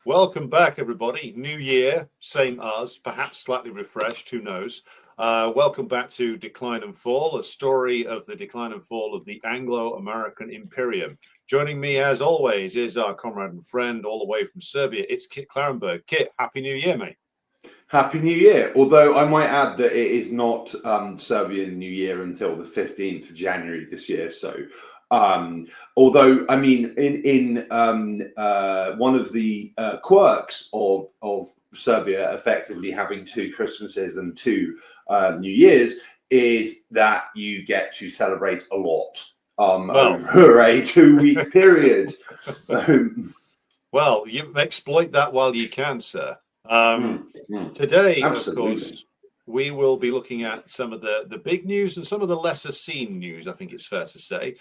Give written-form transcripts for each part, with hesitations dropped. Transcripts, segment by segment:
Welcome back, everybody. New year, same as, perhaps slightly refreshed, who knows. Welcome back to Decline and Fall, a story of the decline and fall of the Anglo-American Imperium. Joining me, as always, is our comrade and friend all the way from Serbia. It's Kit Clarenberg. Kit, Happy New Year, mate. Happy New Year. Although I might add that it is not Serbian New Year until the 15th of January this year. So, although I mean, in one of the quirks of Serbia effectively having two Christmases and two New Years is that you get to celebrate a lot over a 2-week period. Well, you exploit that while you can, sir. Today, Absolutely. Of course, we will be looking at some of the big news and some of the lesser seen news, I think it's fair to say.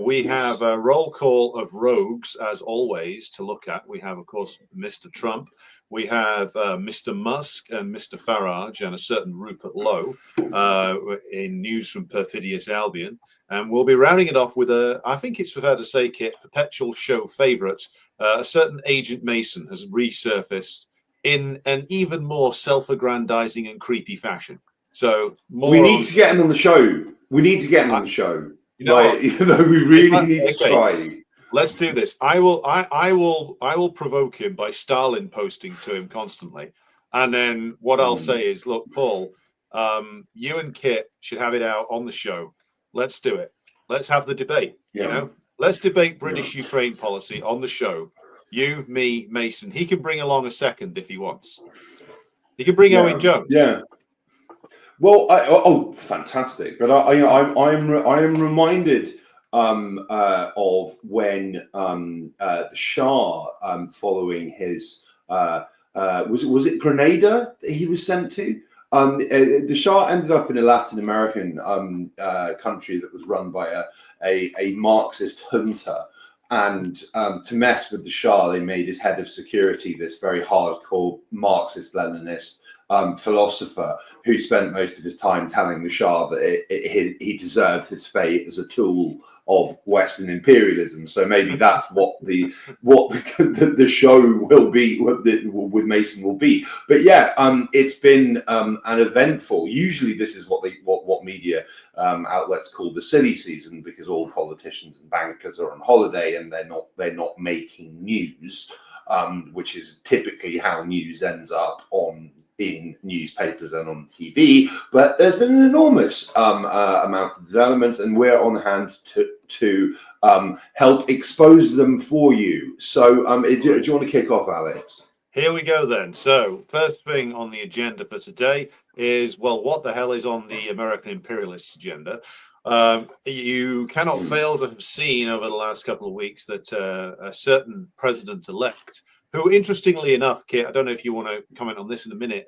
We have a roll call of rogues, as always, to look at. We have, of course, Mr. Trump. We have Mr. Musk and Mr. Farage and a certain Rupert Lowe in news from Perfidious Albion. And we'll be rounding it off with I think it's fair to say, Kit, perpetual show favourite. A certain Agent Mason has resurfaced in an even more self-aggrandizing and creepy fashion. So we need to get him on the show. We need to get him on the show. You know, we really need to try. Let's do this. I will provoke him by Stalin posting to him constantly, and then what I'll say is, look, Paul, you and Kit should have it out on the show. Let's do it. Let's have the debate. Yeah. You know, let's debate British Ukraine policy on the show. You, me, Mason. He can bring along a second if he wants. He can bring Owen Jones. Yeah. Well, fantastic! But I am reminded of when the Shah, following his was it Grenada that he was sent to? The Shah ended up in a Latin American country that was run by a Marxist junta. And to mess with the Shah, they made his head of security this very hardcore Marxist-Leninist philosopher who spent most of his time telling the Shah that he deserved his fate as a tool of Western imperialism. So maybe that's what the show will be, with Mason will be. But yeah, it's been an eventful. Usually, this is what media outlets call the silly season, because all politicians and bankers are on holiday and they're not making news, which is typically how news ends up in newspapers and on TV. But there's been an enormous amount of developments, and we're on hand to help expose them for you. So do you want to kick off, Alex? Here we go then. So first thing on the agenda for today is, well, what the hell is on the American imperialists' agenda? You cannot fail to have seen over the last couple of weeks that a certain president-elect, who, interestingly enough, Kit, I don't know if you want to comment on this in a minute,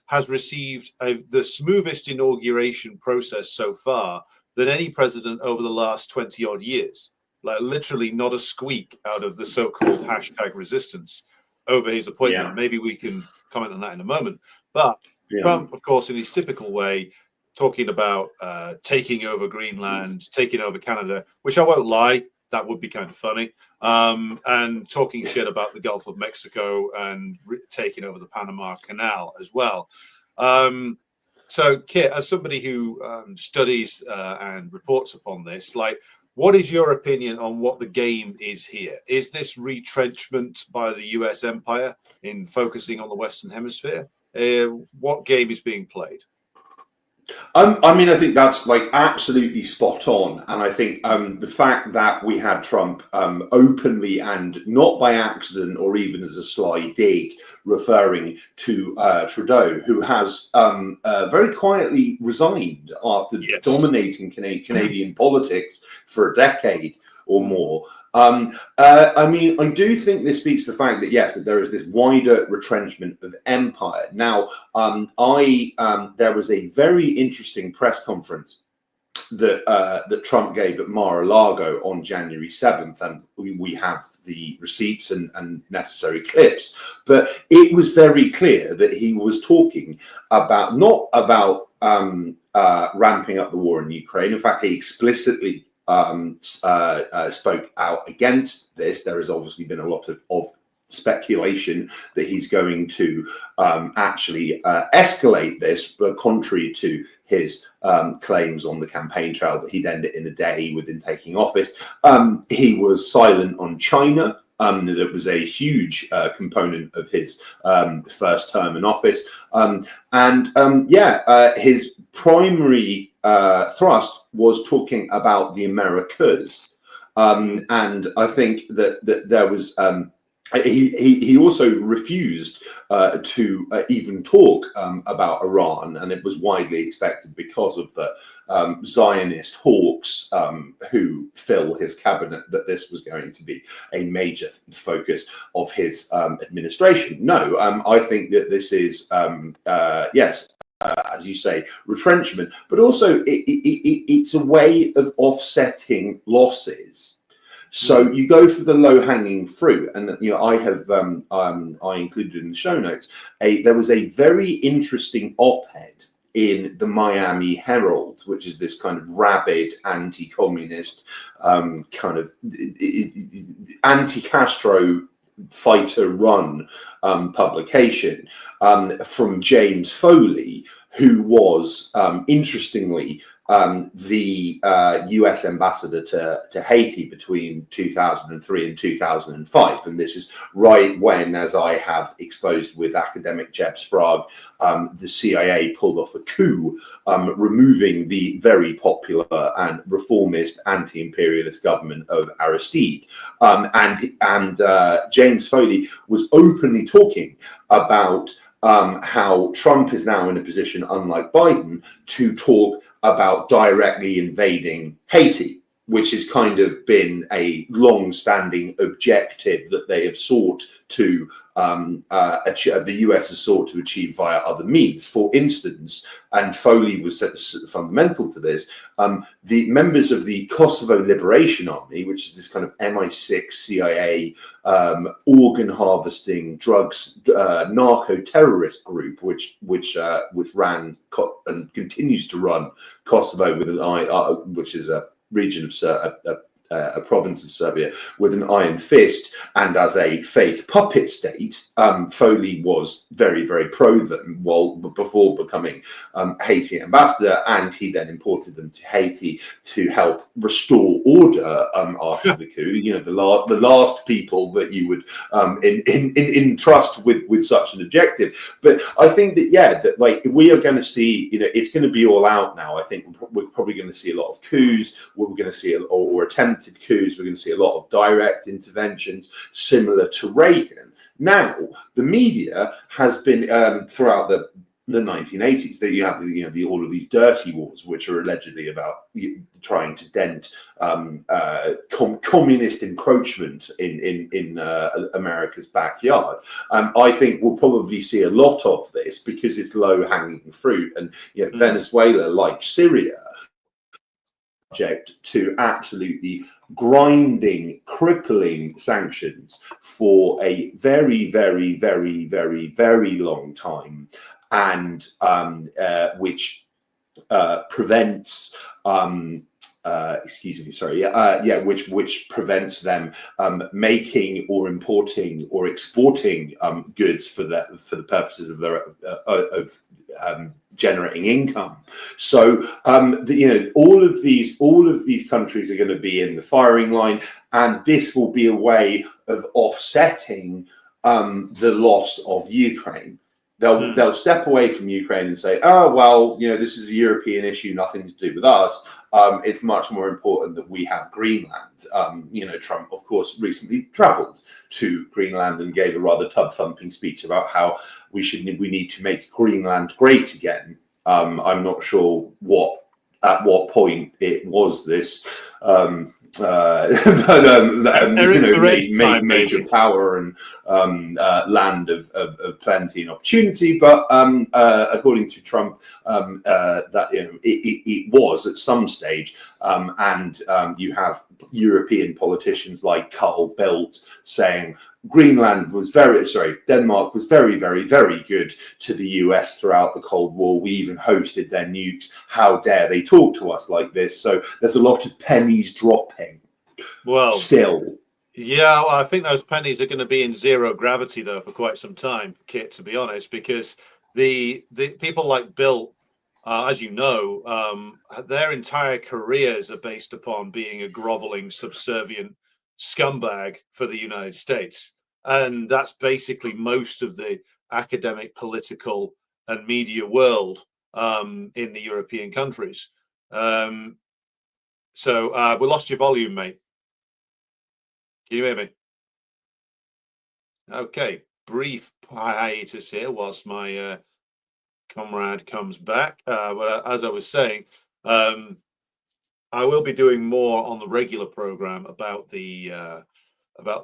has received the smoothest inauguration process so far than any president over the last 20-odd years. Like, literally not a squeak out of the so-called hashtag resistance over his appointment. Yeah. Maybe we can comment on that in a moment. But Trump, of course, in his typical way, talking about taking over Greenland, taking over Canada, which I won't lie, that would be kind of funny. And talking shit about the Gulf of Mexico and taking over the Panama Canal as well. So, Kit, as somebody who studies and reports upon this, like, what is your opinion on what the game is here? Is this retrenchment by the US empire in focusing on the Western Hemisphere? What game is being played? I mean, I think that's like absolutely spot on. And I think the fact that we had Trump openly and not by accident or even as a sly dig referring to Trudeau, who has very quietly resigned after dominating Canadian politics for a decade or more. I mean, I do think this speaks to the fact that, yes, that there is this wider retrenchment of empire. Now, there was a very interesting press conference that Trump gave at Mar-a-Lago on January 7th, and we have the receipts and necessary clips. But it was very clear that he was talking about not about ramping up the war in Ukraine. In fact, he explicitly spoke out against this. There has obviously been a lot of speculation that he's going to actually escalate this, but contrary to his claims on the campaign trail that he'd end it in a day within taking office. He was silent on China. That was a huge component of his first term in office. His primary thrust was talking about the Americas. And I think that there was he also refused to even talk about Iran, and it was widely expected because of the Zionist hawks who fill his cabinet that this was going to be a major focus of his administration. No, I think that this is yes. As you say, retrenchment, but also it's a way of offsetting losses. So you go for the low-hanging fruit, and I have I included in the show notes. There was a very interesting op-ed in the Miami Herald, which is this kind of rabid anti-communist kind of anti-Castro fighter-run publication from James Foley, who was interestingly the US ambassador to Haiti between 2003 and 2005. And this is right when, as I have exposed with academic Jeb Sprague, the CIA pulled off a coup, removing the very popular and reformist anti-imperialist government of Aristide. And James Foley was openly talking about how Trump is now in a position, unlike Biden, to talk about directly invading Haiti, which has kind of been a long-standing objective that they have sought to achieve, the US has sought to achieve via other means. For instance, and Foley was fundamental to this, the members of the Kosovo Liberation Army, which is this kind of MI6 CIA organ harvesting drugs narco-terrorist group, which ran and continues to run Kosovo with an eye, which is a region of a province of Serbia with an iron fist, and as a fake puppet state, Foley was very, very pro them before becoming Haiti ambassador, and he then imported them to Haiti to help restore order after the coup. The last people that you would entrust with such an objective. But I think that like we are going to see, it's going to be all out now. I think we're probably going to see a lot of coups. We're going to see or attempted coups. We're going to see a lot of direct interventions similar to Reagan. Now, the media has been throughout the 1980s that you have all of these dirty wars, which are allegedly about trying to dent communist encroachment in America's backyard. I think we'll probably see a lot of this because it's low-hanging fruit, and Venezuela, like Syria, subject to absolutely grinding, crippling sanctions for a very, very, very, very, very long time, and which prevents which prevents them making or importing or exporting goods for the purposes of generating income. So all of these countries are going to be in the firing line, and this will be a way of offsetting the loss of Ukraine. They'll step away from Ukraine and say, oh, well, this is a European issue, nothing to do with us. It's much more important that we have Greenland. Trump, of course, recently traveled to Greenland and gave a rather tub-thumping speech about how we need to make Greenland great again. I'm not sure at what point it was this. Major power and land of plenty and opportunity, but according to Trump, that it was at some stage, and you have European politicians like Carl Bildt saying Denmark was very, very, very good to the US throughout the Cold War. We even hosted their nukes. How dare they talk to us like this? So there's a lot of pennies dropping. Well, still. Yeah, well, I think those pennies are going to be in zero gravity though for quite some time, Kit. To be honest, because the people like Bill, as you know, their entire careers are based upon being a groveling, subservient scumbag for the United States, and that's basically most of the academic, political, and media world in the European countries. So we lost your volume, mate. Can you hear me? Okay, brief hiatus here whilst my comrade comes back. But as I was saying, I will be doing more on the regular program about the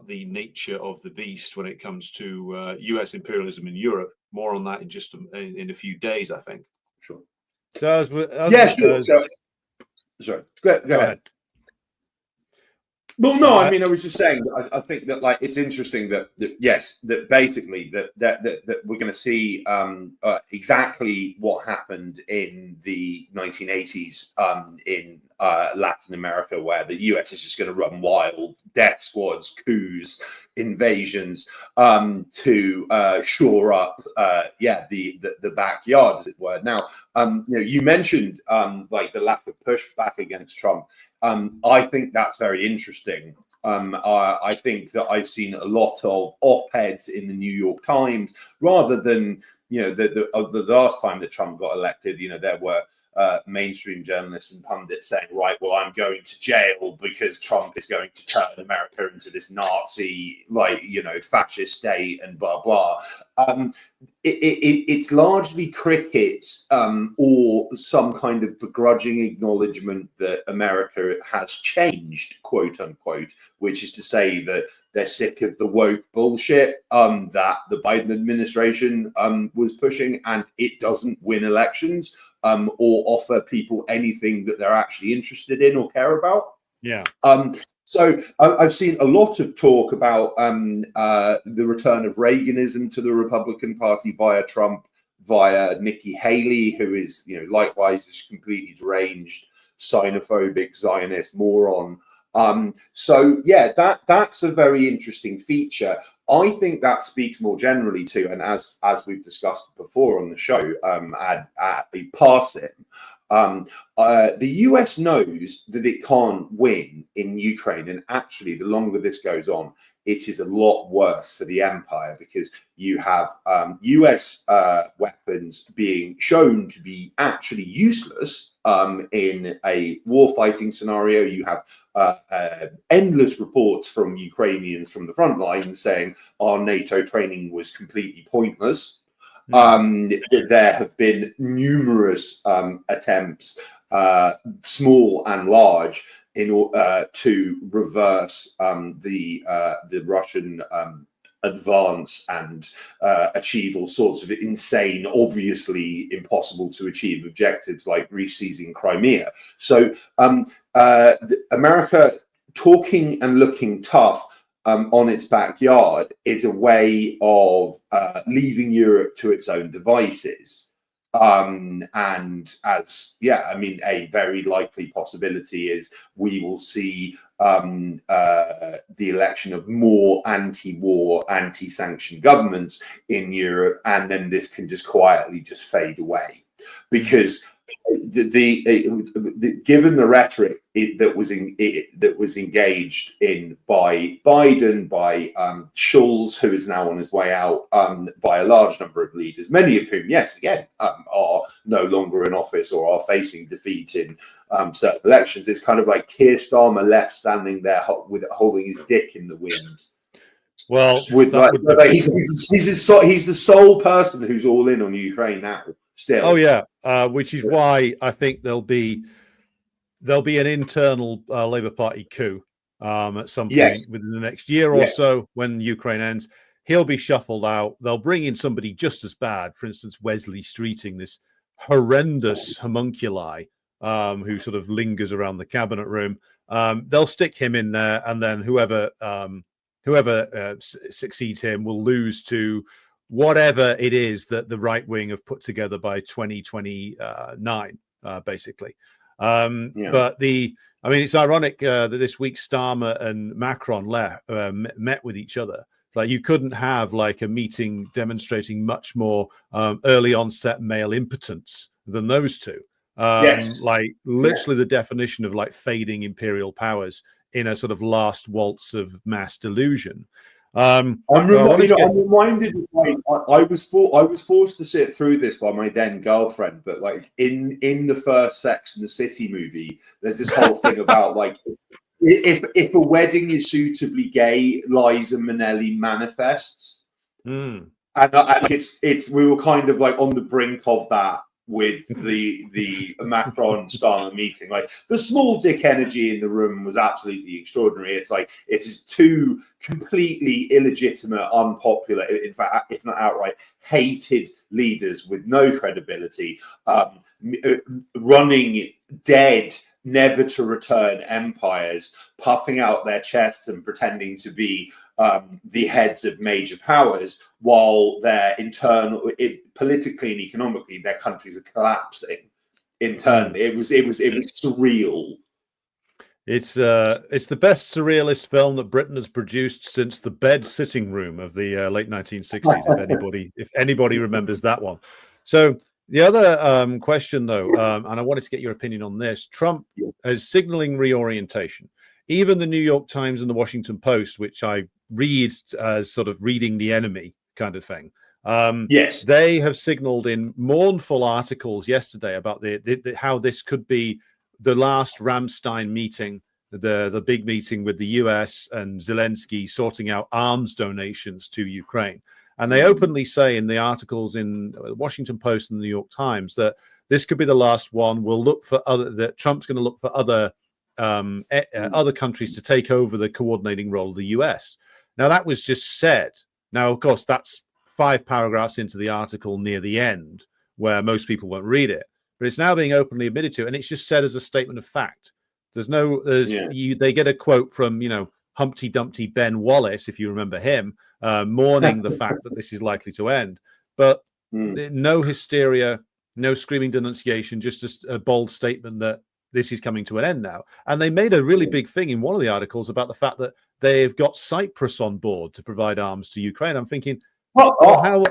nature of the beast when it comes to U.S. imperialism in Europe. More on that in just in a few days, I think. Sure. So Sure. Sorry. Go ahead. Well, no, I mean, I was just saying that I think that like it's interesting that yes, that basically that we're going to see exactly what happened in the 1980s in Latin America, where the US is just going to run wild, death squads, coups, invasions to shore up, the backyard, as it were. Now, you mentioned like the lack of pushback against Trump. I think that's very interesting. I think that I've seen a lot of op-eds in the New York Times, rather than the last time that Trump got elected. There were mainstream journalists and pundits saying, right, well, I'm going to jail because Trump is going to turn America into this Nazi, fascist state, and blah blah. It's largely crickets or some kind of begrudging acknowledgement that America has changed, quote unquote, which is to say that they're sick of the woke bullshit that the Biden administration was pushing, and it doesn't win elections or offer people anything that they're actually interested in or care about. Yeah. So I've seen a lot of talk about the return of Reaganism to the Republican Party via Trump, via Nikki Haley, who is, likewise is completely deranged, xenophobic, Zionist moron. So yeah, that's a very interesting feature. I think that speaks more generally to, and as we've discussed before on the show, at the passing. The US knows that it can't win in Ukraine, and actually, the longer this goes on, it is a lot worse for the empire, because you have US weapons being shown to be actually useless in a warfighting scenario. You have endless reports from Ukrainians from the front lines saying our NATO training was completely pointless. There have been numerous attempts, small and large, to reverse the Russian advance and achieve all sorts of insane, obviously impossible to achieve objectives like reseizing Crimea. So America talking and looking tough on its backyard is a way of leaving Europe to its own devices. And a very likely possibility is we will see the election of more anti-war, anti-sanction governments in Europe, and then this can just quietly just fade away, because given the rhetoric that was engaged in by Biden, by Schulz, who is now on his way out, by a large number of leaders, many of whom, yes, again, are no longer in office or are facing defeat in certain elections. It's kind of like Keir Starmer left standing there with holding his dick in the wind. Well, he's the sole person who's all in on Ukraine now. Still. Oh yeah, which is why I think there'll be an internal Labour Party coup at some point within the next year or so when Ukraine ends. He'll be shuffled out. They'll bring in somebody just as bad, for instance, Wesley Streeting, this horrendous homunculi who sort of lingers around the cabinet room. They'll stick him in there, and then whoever succeeds him will lose to whatever it is that the right wing have put together by 2029, basically. But I mean, it's ironic that this week Starmer and Macron met with each other. Like, you couldn't have like a meeting demonstrating much more early onset male impotence than those two. Like literally the definition of like fading imperial powers in a sort of last waltz of mass delusion. I'm reminded. Like, I was forced to sit through this by my then girlfriend, but like in the first Sex and the City movie, there's this whole thing about like if a wedding is suitably gay, Liza Minnelli manifests, and it's we were kind of like on the brink of that with the Macron Starmer meeting. Like, the small dick energy in the room was absolutely extraordinary. It's like it is two completely illegitimate, unpopular, in fact, if not outright hated leaders with no credibility, running dead, never to return empires, puffing out their chests and pretending to be the heads of major powers, while their internal, politically and economically, their countries are collapsing internally. It was surreal. It's the best surrealist film that Britain has produced since The Bed Sitting Room of the late 1960s. if anybody remembers that one. So the other question, though, and I wanted to get your opinion on this: Trump is signaling reorientation. Even the New York Times and the Washington Post, which I read as sort of reading the enemy kind of thing, they have signaled in mournful articles yesterday about how this could be the last Ramstein meeting, the big meeting with the US and Zelensky sorting out arms donations to Ukraine. And they openly say in the articles in the Washington Post and the New York Times that this could be the last one. We'll look for that Trump's going to look for other countries to take over the coordinating role of the US. Now, that was just said. Now, of course, that's 5 paragraphs into the article near the end, where most people won't read it. But it's now being openly admitted to, and it's just said as a statement of fact. They get a quote from, Humpty Dumpty Ben Wallace, if you remember him, mourning the fact that this is likely to end. But no hysteria, no screaming denunciation, just a bold statement that this is coming to an end now. And they made a really big thing in one of the articles about the fact that they've got Cyprus on board to provide arms to Ukraine. I'm thinking, how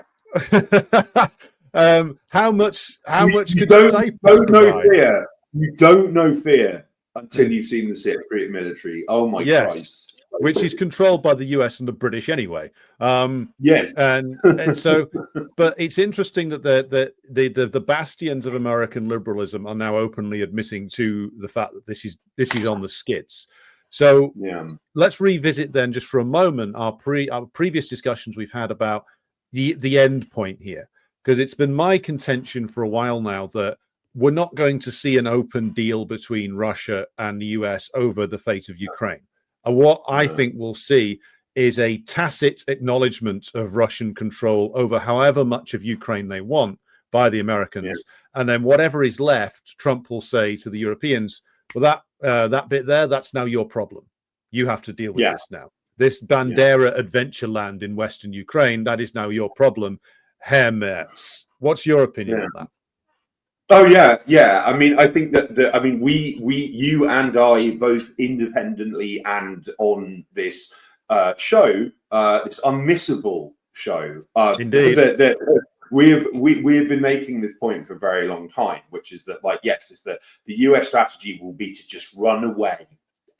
much could Cyprus provide? You don't know fear until you've seen the Cypriot military. Oh my Christ. Which is controlled by the US and the British anyway. And so, but it's interesting that the bastions of American liberalism are now openly admitting to the fact that this is on the skids. So let's revisit then, just for a moment, our previous discussions we've had about the end point here, because it's been my contention for a while now that we're not going to see an open deal between Russia and the US over the fate of Ukraine. And what I think we'll see is a tacit acknowledgement of Russian control over however much of Ukraine they want by the Americans. And then whatever is left, Trump will say to the Europeans, well, that bit there, that's now your problem. You have to deal with this now. This Bandera adventure land in Western Ukraine, that is now your problem. Hermets. What's your opinion on that? Oh yeah. I mean, I think that you and I, both independently and on this show, this unmissable show. Indeed. We have been making this point for a very long time, which is that, is that the US strategy will be to just run away,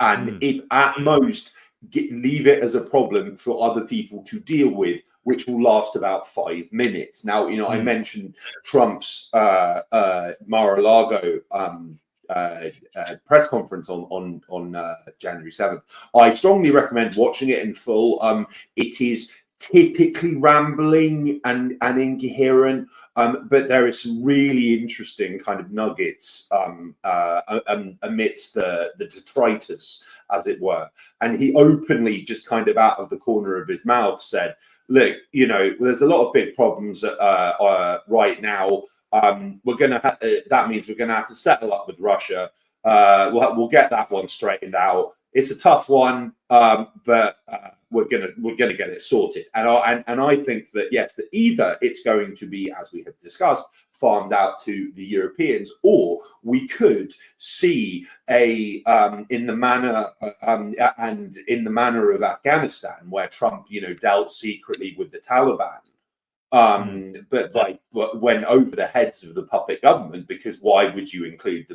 and if at most leave it as a problem for other people to deal with, which will last about 5 minutes. Now, I mentioned Trump's Mar-a-Lago press conference on January 7th. I strongly recommend watching it in full. It is typically rambling and incoherent, but there is some really interesting kind of nuggets amidst the detritus, as it were. And he openly, just kind of out of the corner of his mouth, said, look, there's a lot of big problems right now. We're going to that means we're going to have to settle up with Russia. We'll get that one straightened out. It's a tough one, but we're gonna get it sorted. And I think that yes, that either it's going to be, as we have discussed, farmed out to the Europeans, or we could see a in the manner and in the manner of Afghanistan, where Trump, dealt secretly with the Taliban. But went over the heads of the puppet government, because why would you include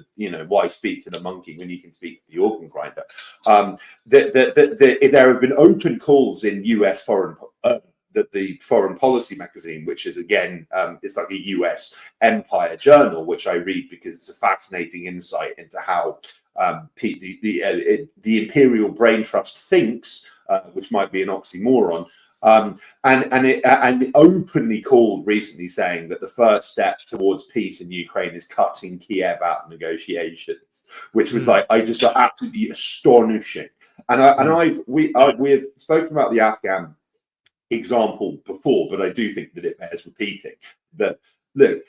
why speak to the monkey when you can speak to the organ grinder? There have been open calls in US the Foreign Policy magazine, which is again it's like a US empire journal, which I read because it's a fascinating insight into how the imperial brain trust thinks, which might be an oxymoron. And it openly called recently, saying that the first step towards peace in Ukraine is cutting Kiev out of negotiations, which was I just absolutely astonishing. And we have spoken about the Afghan example before, but I do think that it bears repeating. That look,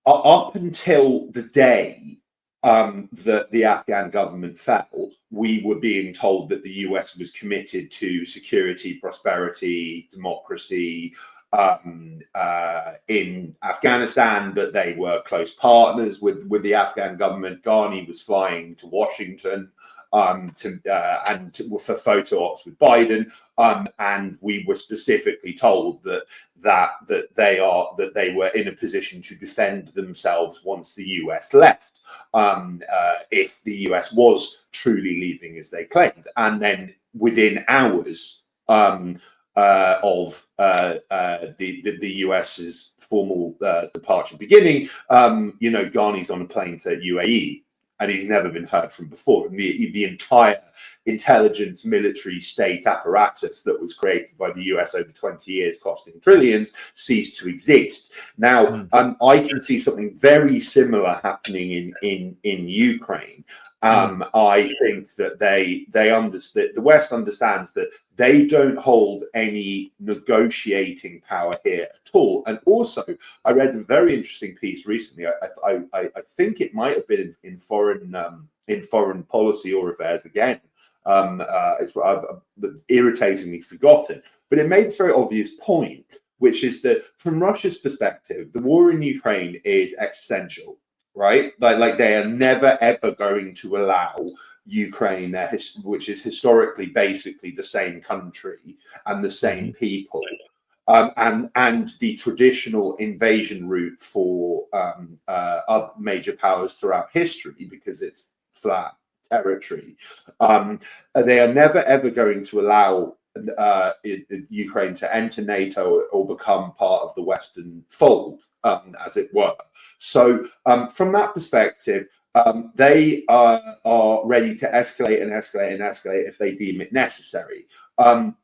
up until the day that the Afghan government fell, we were being told that the US was committed to security, prosperity, democracy in Afghanistan, that they were close partners with the Afghan government. Ghani was flying to Washington for photo ops with Biden, and we were specifically told that they were in a position to defend themselves once the US left, if the US was truly leaving as they claimed. And then within hours of the US's formal departure beginning, Ghani's on a plane to UAE. And he's never been heard from before. And the entire intelligence, military, state apparatus that was created by the US over 20 years, costing trillions, ceased to exist. Now, I can see something very similar happening in Ukraine. I think that the West understands that they don't hold any negotiating power here at all. And also, I read a very interesting piece recently. I think it might have been in foreign policy or affairs again. It's irritatingly forgotten, but it made this very obvious point, which is that from Russia's perspective, the war in Ukraine is existential. Right, like they are never ever going to allow Ukraine, which is historically basically the same country and the same people, and the traditional invasion route for other major powers throughout history, because it's flat territory. They are never ever going to allow Ukraine to enter NATO or become part of the Western fold, as it were. So from that perspective, they are ready to escalate and escalate and escalate if they deem it necessary.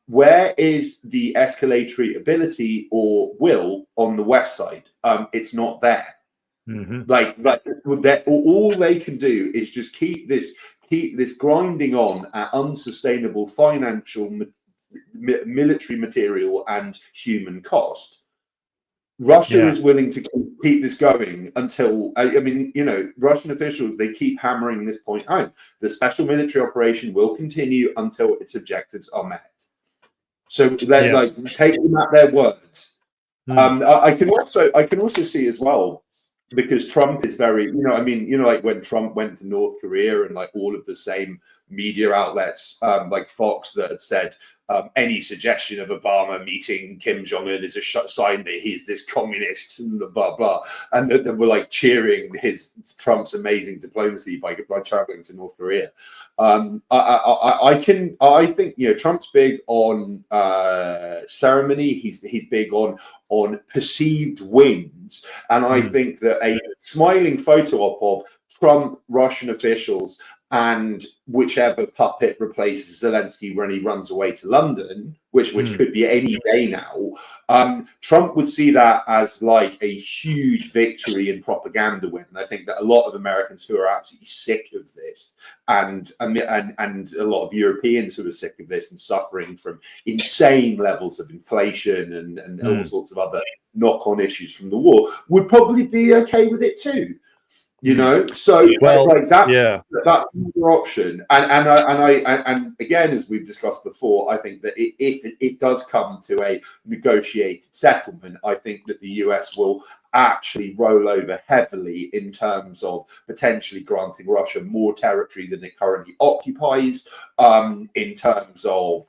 Where is the escalatory ability or will on the West side? It's not there. Like all they can do is just keep this grinding on at unsustainable financial, military, material, and human cost. Russia is willing to keep this going until, Russian officials, they keep hammering this point home. The special military operation will continue until its objectives are met. So take them at their words. I can also see as well, because Trump is very, like when Trump went to North Korea, and like all of the same media outlets, like Fox, that had said any suggestion of Obama meeting Kim Jong-un is a sign that he's this communist, and blah blah, and that they were like cheering Trump's amazing diplomacy by traveling to North Korea. I think Trump's big on ceremony. He's big on perceived wins, and I think that a smiling photo op of Trump, Russian officials, and whichever puppet replaces Zelensky when he runs away to London, which could be any day now, Trump would see that as like a huge victory and propaganda win. And I think that a lot of Americans who are absolutely sick of this, and a lot of Europeans who are sick of this and suffering from insane levels of inflation and all sorts of other knock-on issues from the war, would probably be okay with it too. You know, so well, like that's yeah, another option. And again, as we've discussed before, I think that if it does come to a negotiated settlement, I think that the US will actually roll over heavily in terms of potentially granting Russia more territory than it currently occupies, in terms of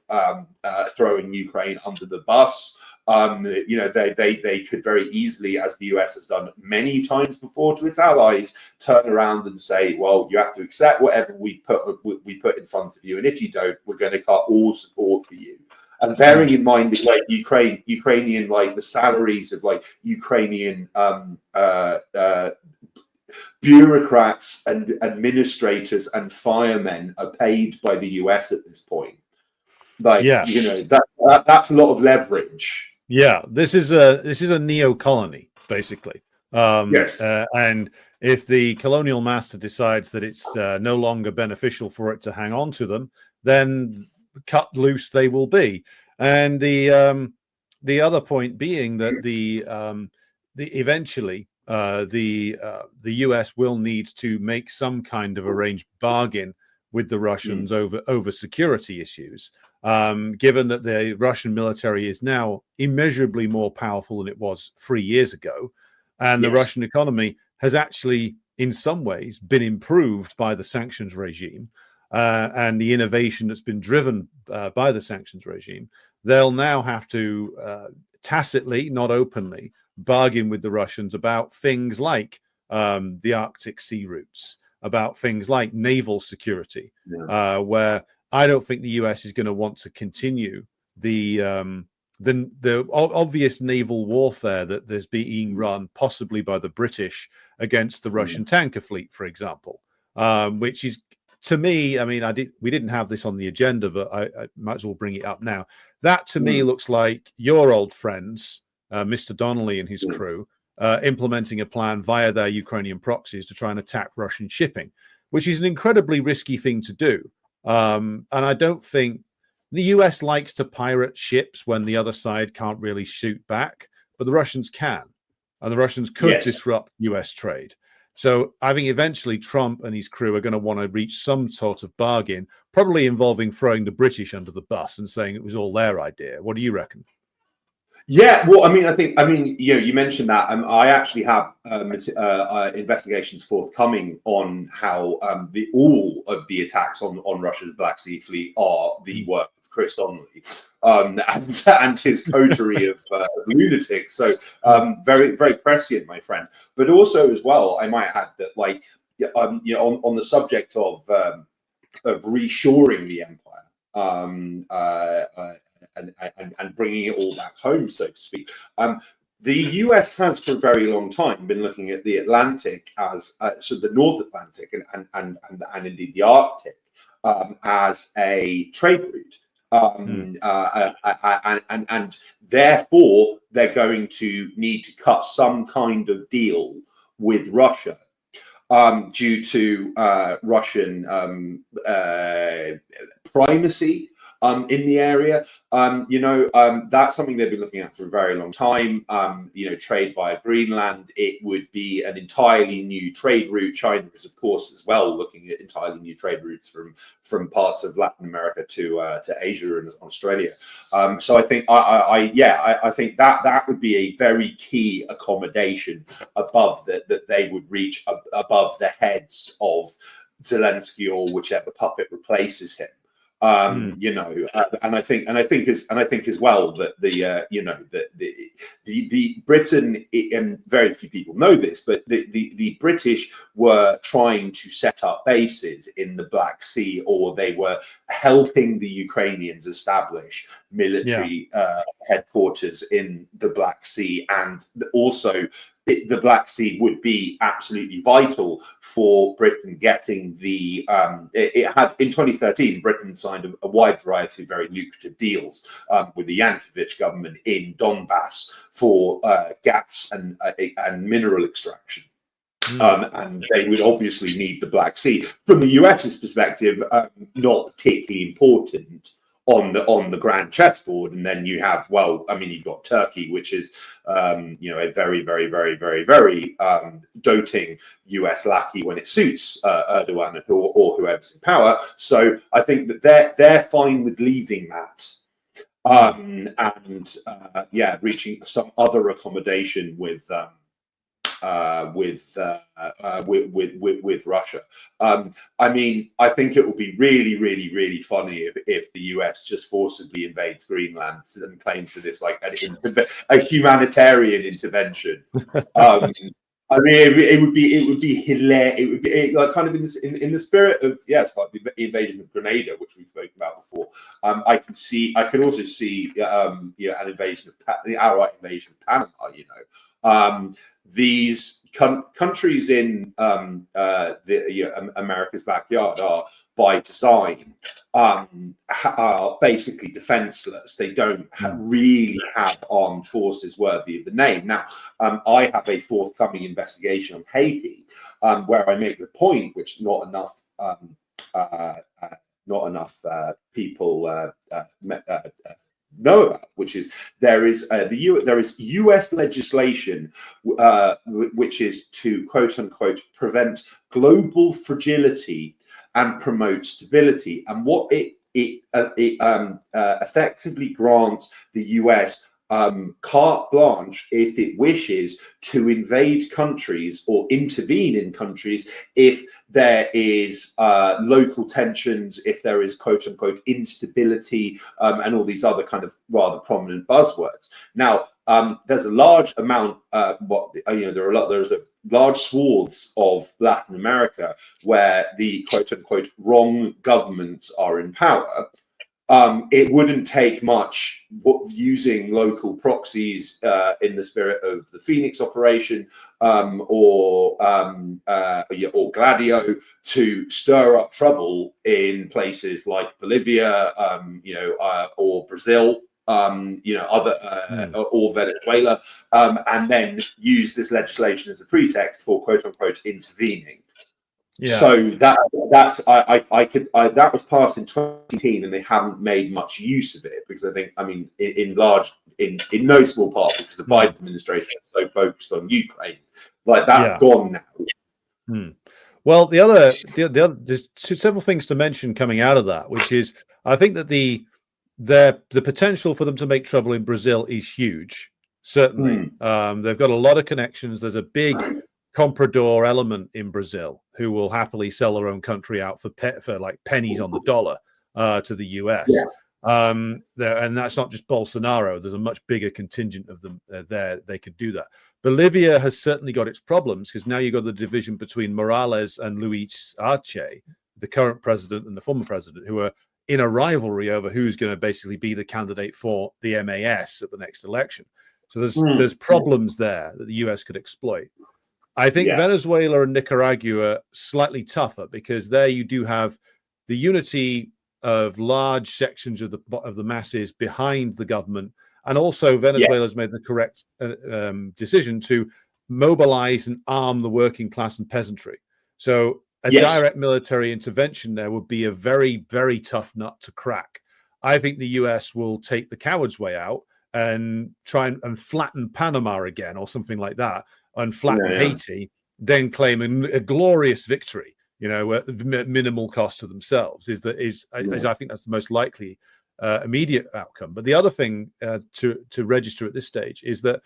throwing Ukraine under the bus. You know, they could very easily, as the US has done many times before to its allies, turn around and say, well, you have to accept whatever we put in front of you, and if you don't, we're going to cut all support for you. And bearing in mind that like Ukrainian, like the salaries of like Ukrainian bureaucrats and administrators and firemen are paid by the US at this point. Like, yeah, you know, that's a lot of leverage. yeah. This is a neo-colony, basically. Yes. And if the colonial master decides that it's no longer beneficial for it to hang on to them, then cut loose they will be. And the other point being that the eventually the US will need to make some kind of arranged bargain with the Russians over security issues. Given that the Russian military is now immeasurably more powerful than it was 3 years ago, and the Russian economy has actually, in some ways, been improved by the sanctions regime and the innovation that's been driven by the sanctions regime, they'll now have to tacitly, not openly, bargain with the Russians about things like the Arctic sea routes, about things like naval security, where I don't think the US is going to want to continue the obvious naval warfare that there's being run possibly by the British against the Russian tanker fleet, for example, which is, to me, I mean, we didn't have this on the agenda, but I might as well bring it up now. That to me looks like your old friends, Mr. Donnelly and his crew, implementing a plan via their Ukrainian proxies to try and attack Russian shipping, which is an incredibly risky thing to do. And I don't think the US likes to pirate ships when the other side can't really shoot back, but the Russians can, and the Russians could disrupt US trade. So I think eventually Trump and his crew are going to want to reach some sort of bargain, probably involving throwing the British under the bus and saying it was all their idea. What do you reckon? Yeah, well, I mean, you know, you mentioned that. I actually have investigations forthcoming on how all of the attacks on Russia's Black Sea Fleet are the work of Chris Donnelly and his coterie of lunatics. So very, very prescient, my friend. But also, as well, I might add that, like, you know, on the subject of reshoring the empire. And bringing it all back home, so to speak. The US has for a very long time been looking at the Atlantic as so the North Atlantic and indeed the Arctic as a trade route. And therefore they're going to need to cut some kind of deal with Russia due to Russian primacy in the area. You know, that's something they've been looking at for a very long time. You know, trade via Greenland, it would be an entirely new trade route. China is, of course, as well looking at entirely new trade routes from parts of Latin America to Asia and Australia. So I think I think that would be a very key accommodation above that they would reach above the heads of Zelensky or whichever puppet replaces him. You know, and I think as well that the Britain, and very few people know this, but the British were trying to set up bases in the Black Sea, or they were helping the Ukrainians establish military headquarters in the Black Sea, and also the Black Sea would be absolutely vital for Britain getting the. It had in 2013, Britain signed a wide variety of very lucrative deals with the Yankovic government in Donbass for gas and mineral extraction. And they would obviously need the Black Sea. From the US's perspective, not particularly important on the grand chessboard. And then you have, well, I mean, you've got Turkey, which is a very, very, very, very, very doting US lackey when it suits Erdogan or whoever's in power. So I think that they're fine with leaving that. Reaching some other accommodation with Russia. I mean, I think it would be really, really, really funny if the US just forcibly invades Greenland and claims that it's like a humanitarian intervention. I mean, it would be hilarious. It would be like kind of in the spirit of, yes, like the invasion of Grenada, which we've spoken about before. I can also see an invasion of the outright invasion of Panama. These countries in America's backyard are, by design, are basically defenseless. They don't really have armed forces worthy of the name. Now, I have a forthcoming investigation on Haiti, where I make the point, which not enough people know about, which is there is US legislation which is to quote unquote prevent global fragility and promote stability, and what it effectively grants the US carte blanche if it wishes to invade countries or intervene in countries if there is local tensions, if there is quote unquote instability, and all these other kind of rather prominent buzzwords. Now, there's a large amount, there's a large swaths of Latin America where the quote unquote wrong governments are in power. It wouldn't take much using local proxies in the spirit of the Phoenix operation or Gladio to stir up trouble in places like Bolivia, or Brazil, or Venezuela, and then use this legislation as a pretext for quote unquote intervening. Yeah. So that was passed in 2018, and they haven't made much use of it because in no small part because the Biden administration is so focused on Ukraine, like that's gone now. Well, the other there's several things to mention coming out of that, which is I think that the potential for them to make trouble in Brazil is huge. Certainly, they've got a lot of connections. There's a big comprador element in Brazil who will happily sell their own country out for like pennies on the dollar to the US. And that's not just Bolsonaro. There's a much bigger contingent of them there. They could do that. Bolivia has certainly got its problems because now you've got the division between Morales and Luis Arce, the current president and the former president, who are in a rivalry over who's going to basically be the candidate for the MAS at the next election. So there's problems there that the US could exploit. I think Venezuela and Nicaragua are slightly tougher because there you do have the unity of large sections of the masses behind the government, and also Venezuela's made the correct decision to mobilize and arm the working class and peasantry. So a direct military intervention there would be a very, very tough nut to crack. I think the US will take the coward's way out and try and flatten Panama again or something like that, and flatten Haiti, then claim a glorious victory, at minimal cost to themselves. I think that's the most likely immediate outcome. But the other thing to register at this stage is that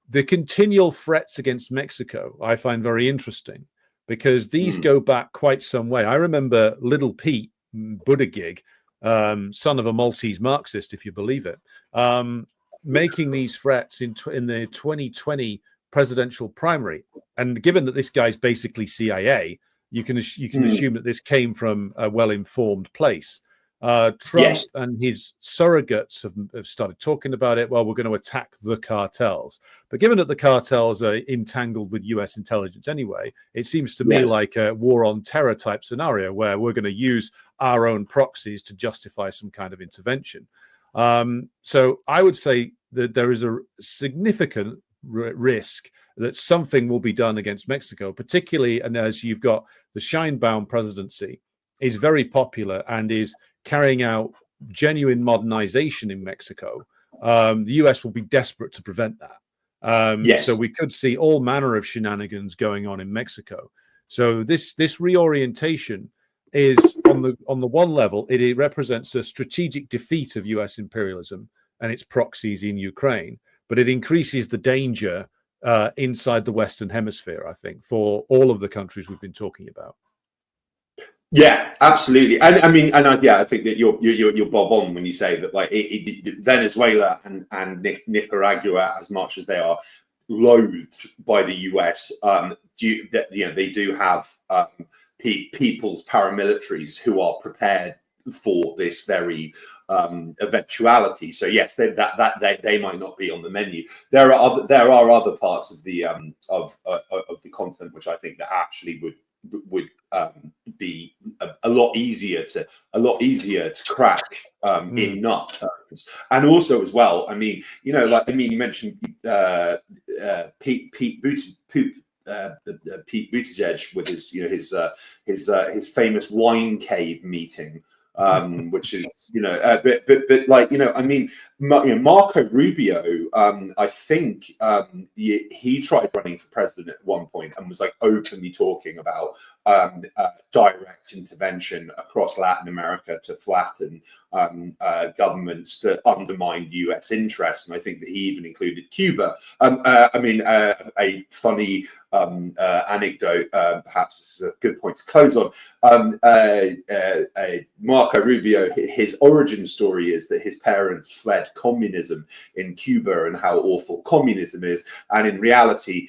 the continual threats against Mexico I find very interesting because these go back quite some way. I remember Little Pete Buttigieg, son of a Maltese Marxist, if you believe it, making these threats in the 2020 presidential primary. And given that this guy's basically CIA, you can assume that this came from a well-informed place. Trump and his surrogates have started talking about it. Well, we're going to attack the cartels. But given that the cartels are entangled with US intelligence anyway, it seems to me like a war on terror type scenario where we're going to use our own proxies to justify some kind of intervention. So I would say that there is a significant risk that something will be done against Mexico, particularly and as you've got the Scheinbaum presidency is very popular and is carrying out genuine modernization in Mexico, the US will be desperate to prevent that. Yes. So we could see all manner of shenanigans going on in Mexico. So this reorientation is on the one level, it represents a strategic defeat of US imperialism and its proxies in Ukraine, but it increases the danger inside the Western Hemisphere, I think, for all of the countries we've been talking about. Yeah, absolutely. And I mean, and I think that you're bob on when you say that, like, Venezuela and Nicaragua, as much as they are loathed by the US, they do have people's paramilitaries who are prepared for this very eventuality. So yes, they might not be on the menu. There are other parts of the continent which I think that actually would be a lot easier to crack in nut terms. And also as well, I mean, you mentioned Pete Buttigieg with his famous wine cave meeting, which is but like, I mean, Marco Rubio, I think he tried running for president at one point and was like openly talking about direct intervention across Latin America to flatten governments that undermine US interests, and I think that he even included Cuba. I mean, a funny anecdote, perhaps this is a good point to close on. Marco Rubio, his origin story is that his parents fled communism in Cuba and how awful communism is, and in reality,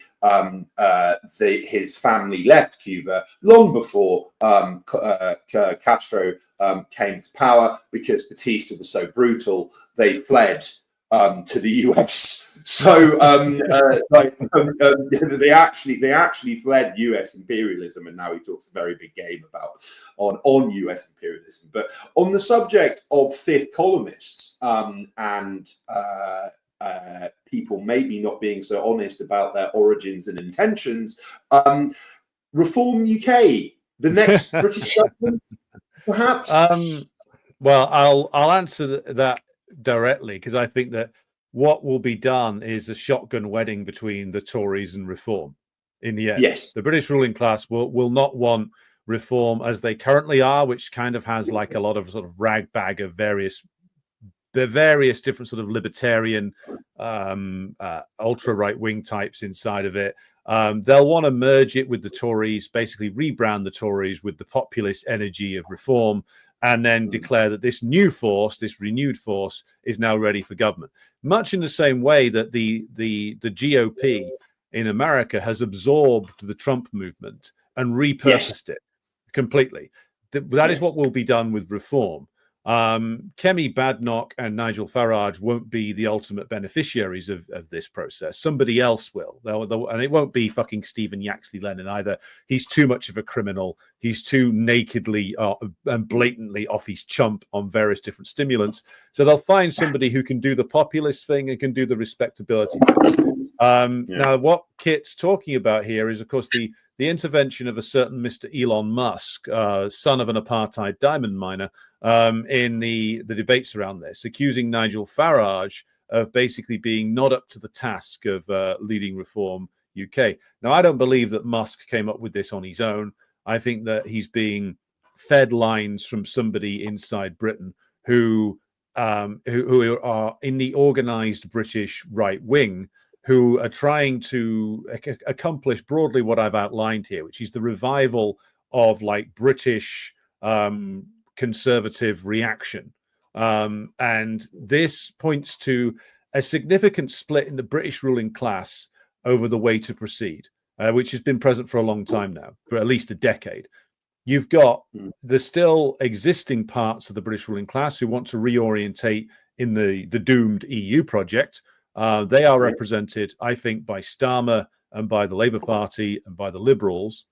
his family left Cuba long before Castro came to power, because Batista was so brutal. They fled to the US. So they actually fled US imperialism, and now he talks a very big game about on US imperialism. But on the subject of fifth columnists and people maybe not being so honest about their origins and intentions, Reform UK, the next British government, perhaps. Well, I'll answer that directly, because I think that what will be done is a shotgun wedding between the Tories and Reform in the end. Yes. The British ruling class will not want Reform as they currently are, which kind of has like a lot of sort of ragbag of various different sort of libertarian, ultra right-wing types inside of it. They'll want to merge it with the Tories, basically rebrand the Tories with the populist energy of Reform, and then declare that this new force, this renewed force, is now ready for government. Much in the same way that the GOP in America has absorbed the Trump movement and repurposed it completely. That is what will be done with Reform. Kemi Badenoch and Nigel Farage won't be the ultimate beneficiaries of this process. Somebody else will. And it won't be fucking Stephen Yaxley Lennon either. He's too much of a criminal. He's too nakedly and blatantly off his chump on various different stimulants. So they'll find somebody who can do the populist thing and can do the respectability thing. Now, what Kit's talking about here is, of course, the intervention of a certain Mr. Elon Musk, son of an apartheid diamond miner, in the debates around this, accusing Nigel Farage of basically being not up to the task of leading Reform UK. Now, I don't believe that Musk came up with this on his own. I think that he's being fed lines from somebody inside Britain who are in the organised British right wing, who are trying to accomplish broadly what I've outlined here, which is the revival of like British conservative reaction. And this points to a significant split in the British ruling class over the way to proceed, which has been present for a long time now, for at least a decade. You've got the still existing parts of the British ruling class who want to reorientate in the doomed EU project. They are represented, I think, by Starmer and by the Labour Party and by the Liberals.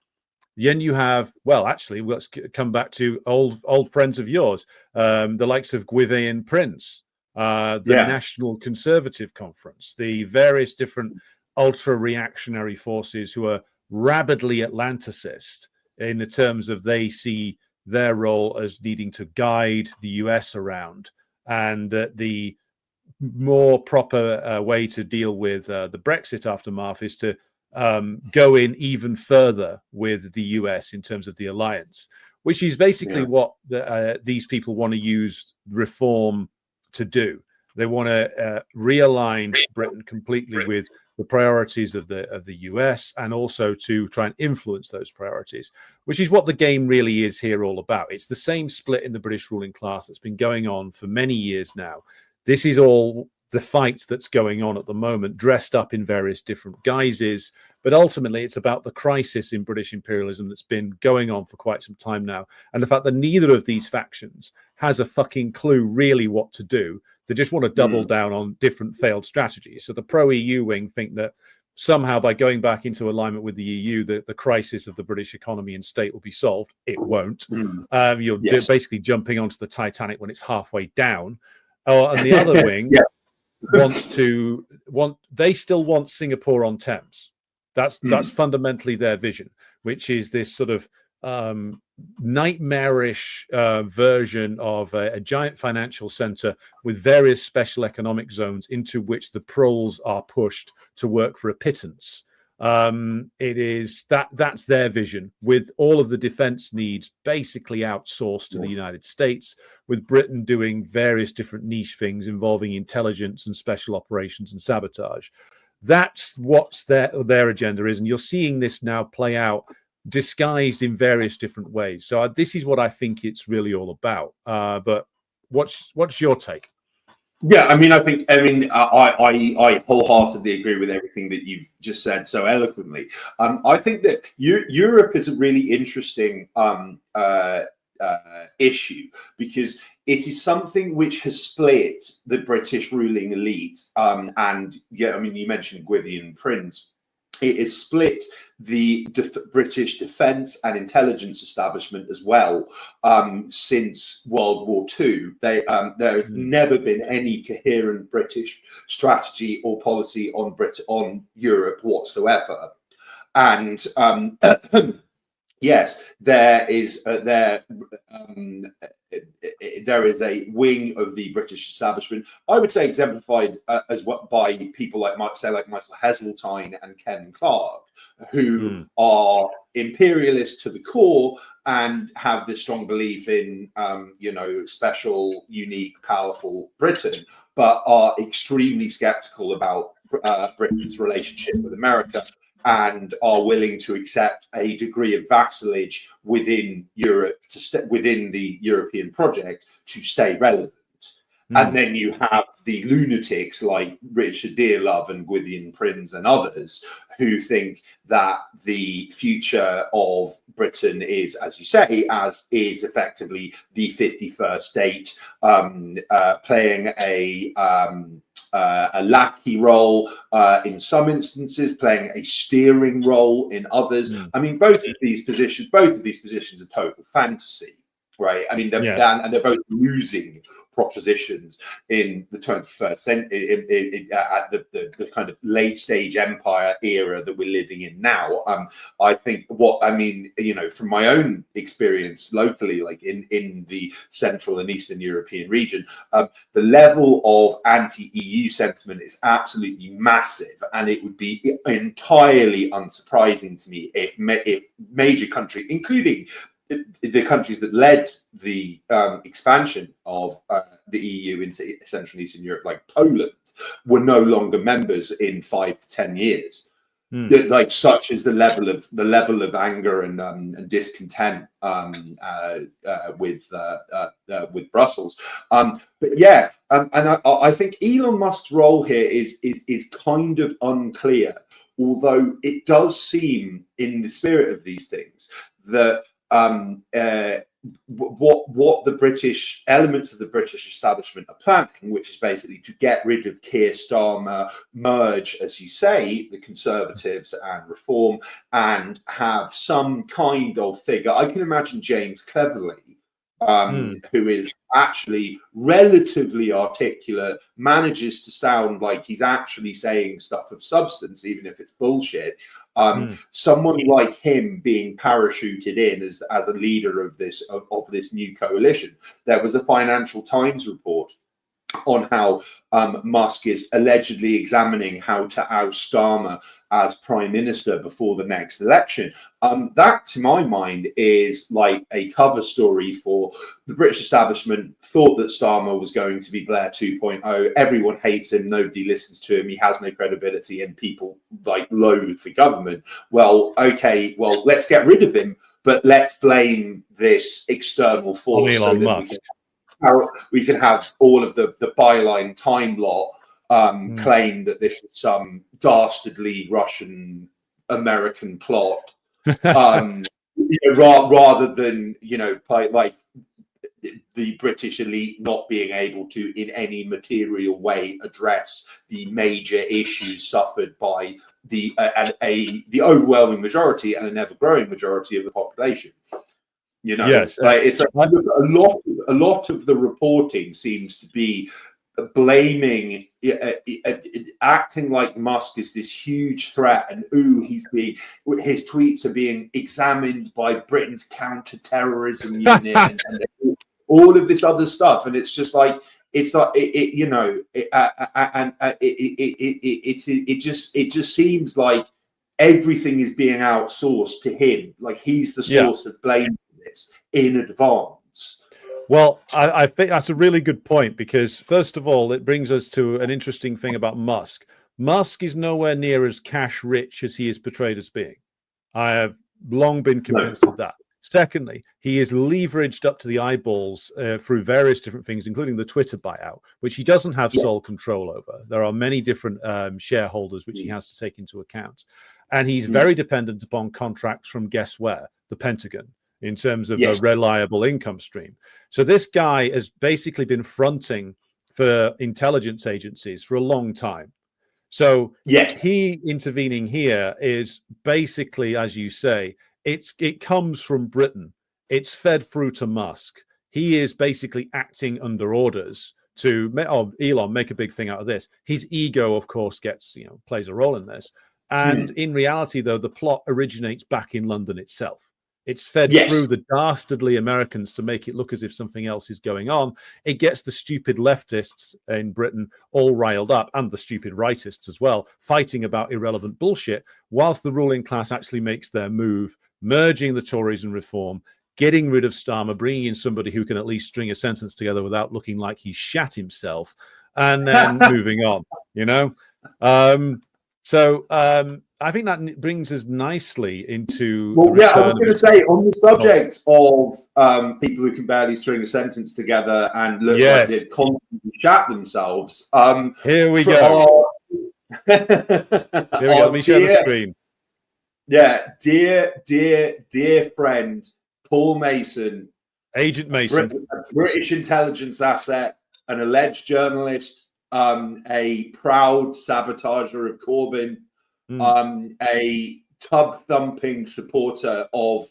Then you have, well, actually, let's come back to old friends of yours, the likes of Gwydion Prince, the National Conservative Conference, the various different ultra-reactionary forces who are rabidly Atlanticist in the terms of they see their role as needing to guide the US around, and the more proper way to deal with the Brexit aftermath is to go in even further with the US in terms of the alliance, which is basically what these people want to use reform to do. They want to realign Britain completely with the priorities of the US, and also to try and influence those priorities, which is what the game really is here all about. It's the same split in the British ruling class that's been going on for many years now. This is all the fight that's going on at the moment, dressed up in various different guises. But ultimately, it's about the crisis in British imperialism that's been going on for quite some time now. And the fact that neither of these factions has a fucking clue really what to do. They just want to double down on different failed strategies. So the pro-EU wing think that somehow by going back into alignment with the EU, the crisis of the British economy and state will be solved. It won't. You're basically jumping onto the Titanic when it's halfway down. And the other wing they still want Singapore on Thames. That's fundamentally their vision, which is this sort of nightmarish version of a giant financial center with various special economic zones into which the proles are pushed to work for a pittance. It is that's their vision, with all of the defense needs basically outsourced to the United States, with Britain doing various different niche things involving intelligence and special operations and sabotage. That's what their agenda is, and you're seeing this now play out, disguised in various different ways. So this is what I think it's really all about. But what's your take? Yeah, I wholeheartedly agree with everything that you've just said so eloquently. I think that Europe is a really interesting issue, because it is something which has split the British ruling elite. And you mentioned Gwyddian Prince. It has split the British defence and intelligence establishment as well since World War II. There has never been any coherent British strategy or policy on Europe whatsoever. And yes, there is a wing of the British establishment, I would say exemplified as what by people like Michael Heseltine and Ken Clarke, who are imperialist to the core and have this strong belief in special, unique, powerful Britain, but are extremely skeptical about Britain's relationship with America, and are willing to accept a degree of vassalage within Europe, within the European project, to stay relevant. And then you have the lunatics like Richard Dearlove and Gwyddian Prince and others, who think that the future of Britain is, as you say, is effectively the 51st state, playing a lackey role in some instances, playing a steering role in others. I mean, both of these positions are total fantasy, right? I mean, they're both losing propositions in the 21st century, at the kind of late stage empire era that we're living in now. I think from my own experience locally, like in the Central and Eastern European region, the level of anti-EU sentiment is absolutely massive, and it would be entirely unsurprising to me if major countries, including the countries that led the expansion of the EU into Central and Eastern Europe, like Poland, were no longer members in 5 to 10 years. Like, such is the level of anger and discontent with Brussels. I think Elon Musk's role here is kind of unclear, although it does seem, in the spirit of these things, that what the British elements of the British establishment are planning, which is basically to get rid of Keir Starmer, merge, as you say, the Conservatives and Reform, and have some kind of figure. I can imagine James Cleverly who is actually relatively articulate, manages to sound like he's actually saying stuff of substance, even if it's bullshit. Someone like him being parachuted in as a leader of this new coalition. There was a Financial Times report on how Musk is allegedly examining how to oust Starmer as prime minister before the next election. That, to my mind, is like a cover story for the British establishment. Thought that Starmer was going to be Blair 2.0. Everyone hates him. Nobody listens to him. He has no credibility, and people like loathe the government. Well, okay, well, let's get rid of him, but let's blame this external force on Elon Musk. We can have all of the byline time lot claim that this is some dastardly Russian American plot, rather than like the British elite not being able to in any material way address the major issues suffered by the overwhelming majority and an ever growing majority of the population. Yes, it's a lot of the reporting seems to be blaming, acting like Musk is this huge threat, and his tweets are being examined by Britain's counter-terrorism unit and all of this other stuff, and it's just like it just seems like everything is being outsourced to him, like he's the source of blame for this in advance. Well, I think that's a really good point, because first of all, it brings us to an interesting thing about Musk. Musk is nowhere near as cash rich as he is portrayed as being. I have long been convinced of that. Secondly, he is leveraged up to the eyeballs through various different things, including the Twitter buyout, which he doesn't have sole control over. There are many different shareholders which he has to take into account. And he's very dependent upon contracts from, guess where? The Pentagon, in terms of a reliable income stream. So this guy has basically been fronting for intelligence agencies for a long time. So he intervening here is basically, as you say, it comes from Britain. It's fed through to Musk. He is basically acting under orders to Elon, make a big thing out of this. His ego, of course, plays a role in this. And in reality, though, the plot originates back in London itself. It's fed through the dastardly Americans to make it look as if something else is going on. It gets the stupid leftists in Britain all riled up, and the stupid rightists as well, fighting about irrelevant bullshit, whilst the ruling class actually makes their move, merging the Tories and Reform, getting rid of Starmer, bringing in somebody who can at least string a sentence together without looking like he shat himself, and then moving on, So I think that brings us nicely into. I was going to say, on the subject of people who can barely string a sentence together and look like they've constantly shat themselves. Here we go. Let me share the screen. Yeah, dear friend, Paul Mason, Agent Mason, a British intelligence asset, an alleged journalist, a proud sabotager of Corbyn, a tub-thumping supporter of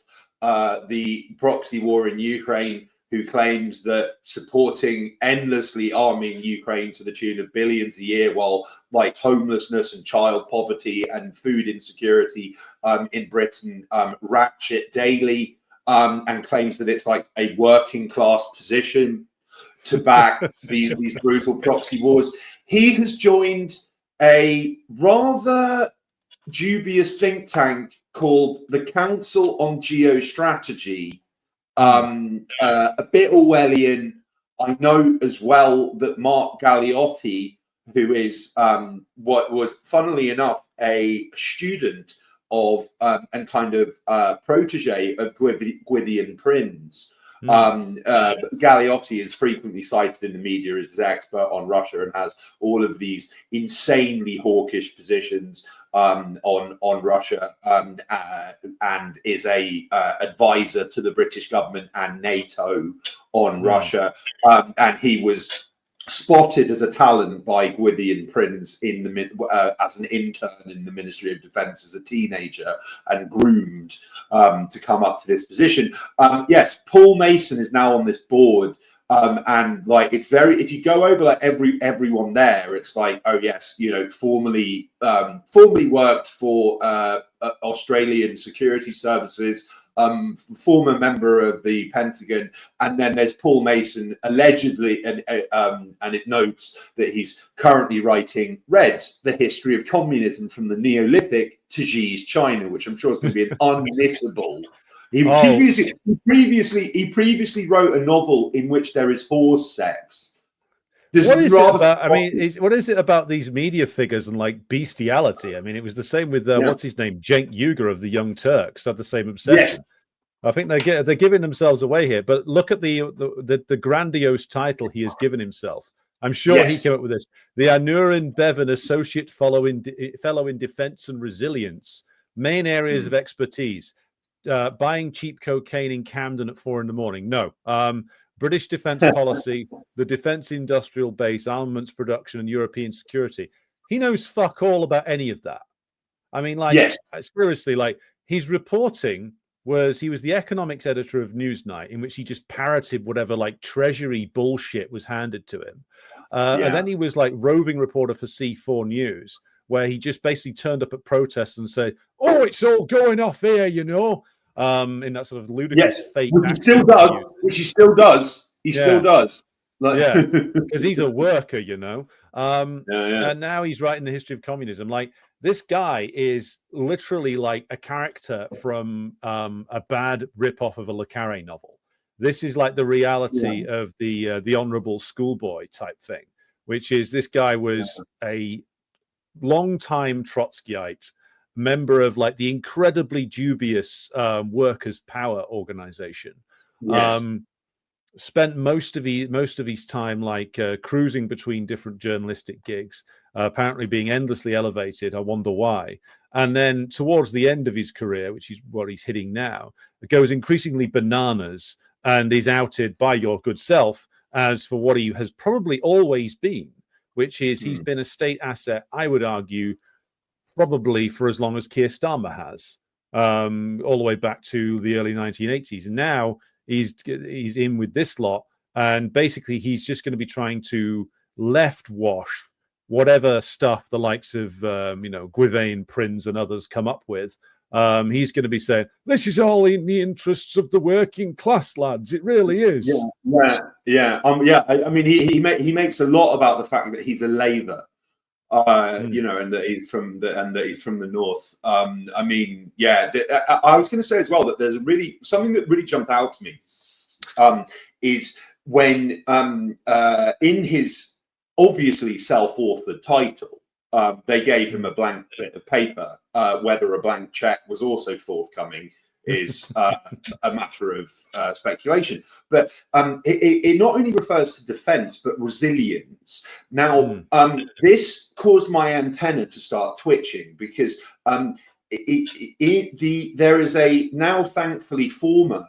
the proxy war in Ukraine, who claims that supporting endlessly arming Ukraine to the tune of billions a year, while like homelessness and child poverty and food insecurity in Britain ratchet daily, and claims that it's like a working class position to back these brutal proxy wars. He has joined a rather dubious think tank called the Council on Geostrategy, a bit Orwellian. I know as well that Mark Galeotti, who is what was, funnily enough, a student of and kind of protege of Gwydion Prince. Galeotti is frequently cited in the media as an expert on Russia and has all of these insanely hawkish positions on Russia, and is a advisor to the British government and NATO on Russia. And he was spotted as a talent by Gwydion Prince in the as an intern in the Ministry of Defence as a teenager, and groomed to come up to this position. Yes, Paul Mason is now on this board. And like, it's very, if you go over like everyone there, it's like, oh yes, you know, formerly worked for Australian security services, former member of the Pentagon, and then there's Paul Mason, allegedly, and it notes that he's currently writing Reds, the history of communism from the Neolithic to Xi's China, which I'm sure is going to be an unmissable. He previously wrote a novel in which there is horse sex. What is it about? I mean, what is it about these media figures and like bestiality? I mean, it was the same with what's his name, Cenk Uygur of the Young Turks, had the same obsession. Yes. I think they're giving themselves away here. But look at the grandiose title he has given himself. I'm sure he came up with this: the Anurin Bevan Associate Fellow in Defense and Resilience. Main areas of expertise. Buying cheap cocaine in Camden at 4 a.m. No. British defence policy, the defence industrial base, armaments production, and European security. He knows fuck all about any of that. I mean, like, seriously, like, his reporting he was the economics editor of Newsnight, in which he just parroted whatever, like, treasury bullshit was handed to him. And then he was, like, roving reporter for C4 News, where he just basically turned up at protests and said, "Oh, it's all going off here, you know," in that sort of ludicrous fake. Which he still does. He still does. Like... because he's a worker, you know. And now he's writing the history of communism. Like, this guy is literally like a character from a bad rip-off of a Le Carre novel. This is like the reality of the honorable schoolboy type thing, which is this guy was a long-time Trotskyite, member of like the incredibly dubious Workers' Power organization. Spent most of his time like cruising between different journalistic gigs, apparently being endlessly elevated. I wonder why. And then towards the end of his career, which is what he's hitting now, it goes increasingly bananas and is outed by your good self as for what he has probably always been, which is he's been a state asset, I would argue, probably for as long as Keir Starmer has, all the way back to the early 1980s. And now he's in with this lot, and basically he's just going to be trying to left wash whatever stuff the likes of Gwydion Prince and others come up with. He's going to be saying, this is all in the interests of the working class, lads. It really is. I mean, he makes a lot about the fact that he's a laver, you know, and that he's from the north. I mean, I was going to say as well that there's something that really jumped out to me is when in his obviously self-authored title, they gave him a blank bit of paper. Whether a blank check was also forthcoming is a matter of speculation. But it not only refers to defense, but resilience. Now, this caused my antenna to start twitching because there is a now thankfully former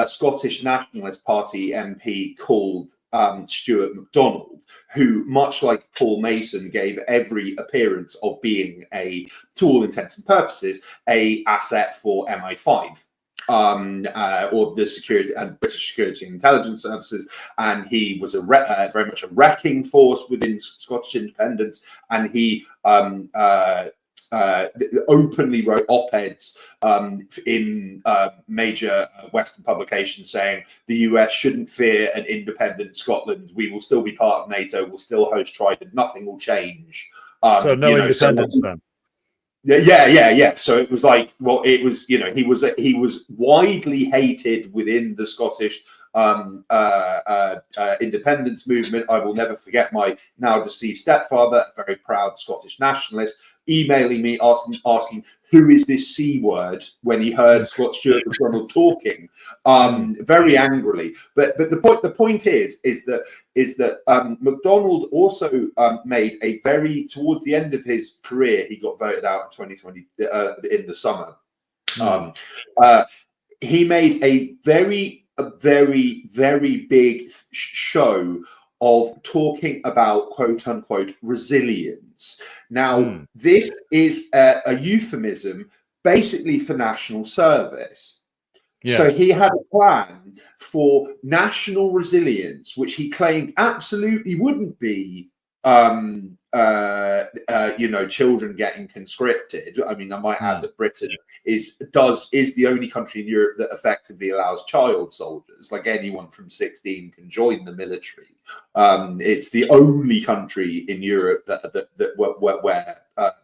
Scottish Nationalist Party MP called Stuart MacDonald, who, much like Paul Mason, gave every appearance of being to all intents and purposes, a asset for MI5 or the security and British security and intelligence services, and he was very much a wrecking force within Scottish independence, and he openly wrote op-eds in major Western publications saying the US shouldn't fear an independent Scotland. We will still be part of NATO. We'll still host Trident. Nothing will change. So no independence then. Yeah. So it was like, well, it was, you know, he was widely hated within the Scottish independence movement. I will never forget my now deceased stepfather, a very proud Scottish nationalist, emailing me asking who is this C word when he heard Stuart MacDonald talking, very angrily. But the point is that MacDonald also made a very, towards the end of his career, he got voted out in 2020 in the summer. He made a very, very big show of talking about quote unquote resilience. Now, this is a euphemism basically for national service. Yes. So he had a plan for national resilience, which he claimed absolutely wouldn't be children getting conscripted. I mean, I might add that Britain is the only country in Europe that effectively allows child soldiers. Like, anyone from 16 can join the military. It's the only country in Europe where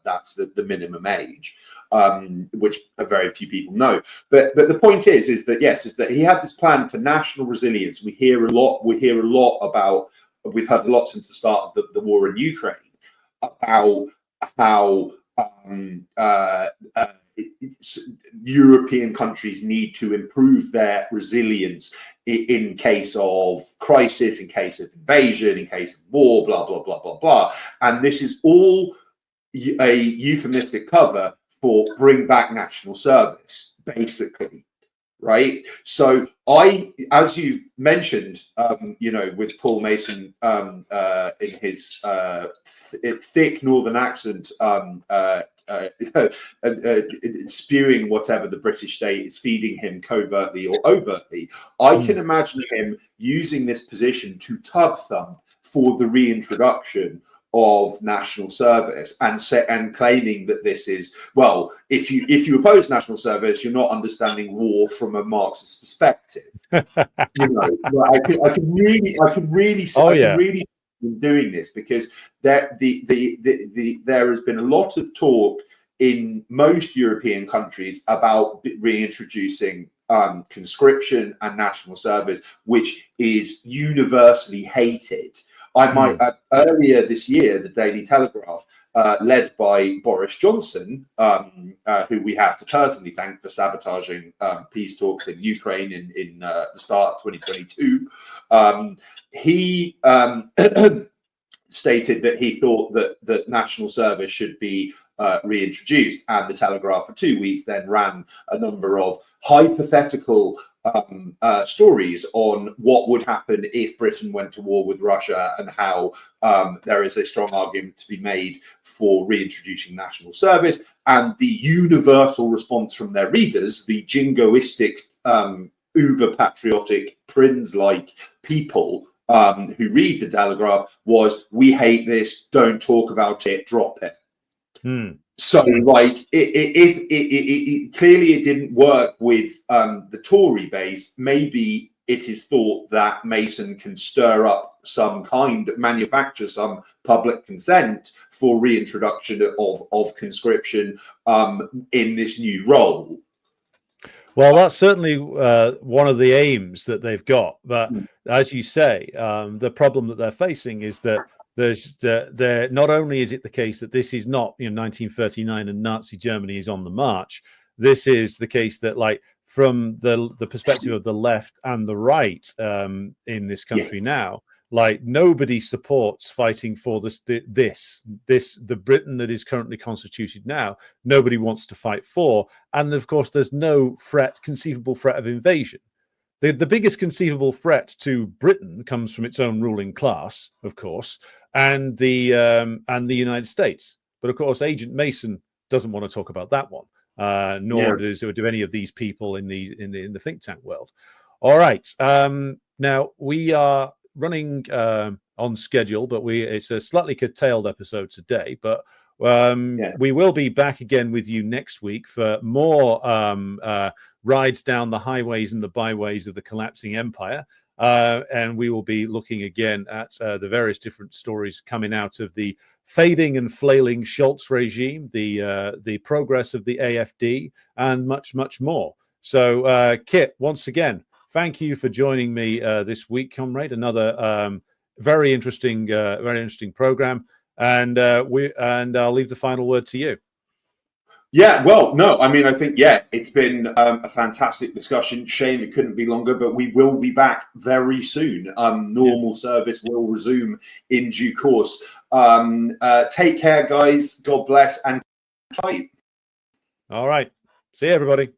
that's the minimum age, which very few people know. But the point is that he had this plan for national resilience. We hear a lot about. We've heard a lot since the start of the war in Ukraine about how European countries need to improve their resilience in case of crisis, in case of invasion, in case of war, blah, blah, blah, blah, blah. And this is all a euphemistic cover for bring back national service, basically. Right. So as you've mentioned, with Paul Mason in his thick northern accent, spewing whatever the British state is feeding him covertly or overtly, I can imagine him using this position to tub thumb for the reintroduction of national service and claiming that this is, well, if you oppose national service, you're not understanding war from a Marxist perspective. I can really doing this, because there has been a lot of talk in most European countries about reintroducing conscription and national service, which is universally hated. I might add, earlier this year, the Daily Telegraph, led by Boris Johnson, who we have to personally thank for sabotaging peace talks in Ukraine in the start of 2022, he stated that he thought that national service should be reintroduced, and the Telegraph for 2 weeks then ran a number of hypothetical stories on what would happen if Britain went to war with Russia, and how there is a strong argument to be made for reintroducing national service. And the universal response from their readers, the jingoistic, uber patriotic, Prince-like people who read the Telegraph, was, we hate this, don't talk about it, drop it. So, like, it clearly it didn't work with the Tory base. Maybe it is thought that Mason can stir up manufacture some public consent for reintroduction of conscription in this new role. Well, that's certainly one of the aims that they've got. But as you say, the problem that they're facing is that there not only is it the case that this is not 1939 and Nazi Germany is on the march. This is the case that, like, from the perspective of the left and the right in this country now, like, nobody supports fighting for the Britain that is currently constituted now. Nobody wants to fight for, and of course, there's no conceivable threat of invasion. The biggest conceivable threat to Britain comes from its own ruling class, of course, and the United States. But of course, Agent Mason doesn't want to talk about that one, nor do any of these people in the think tank world. All right, now we are running on schedule, but it's a slightly curtailed episode today. But we will be back again with you next week for more rides down the highways and the byways of the collapsing empire. And we will be looking again at the various different stories coming out of the fading and flailing Schultz regime, the progress of the AfD, and much, much more. So, Kit, once again, thank you for joining me this week, comrade. Another very interesting program, and I'll leave the final word to you. Yeah, well, no, I mean, I think, it's been a fantastic discussion. Shame it couldn't be longer, but we will be back very soon. Normal service will resume in due course. Take care, guys. God bless, and fight. All right. See you, everybody.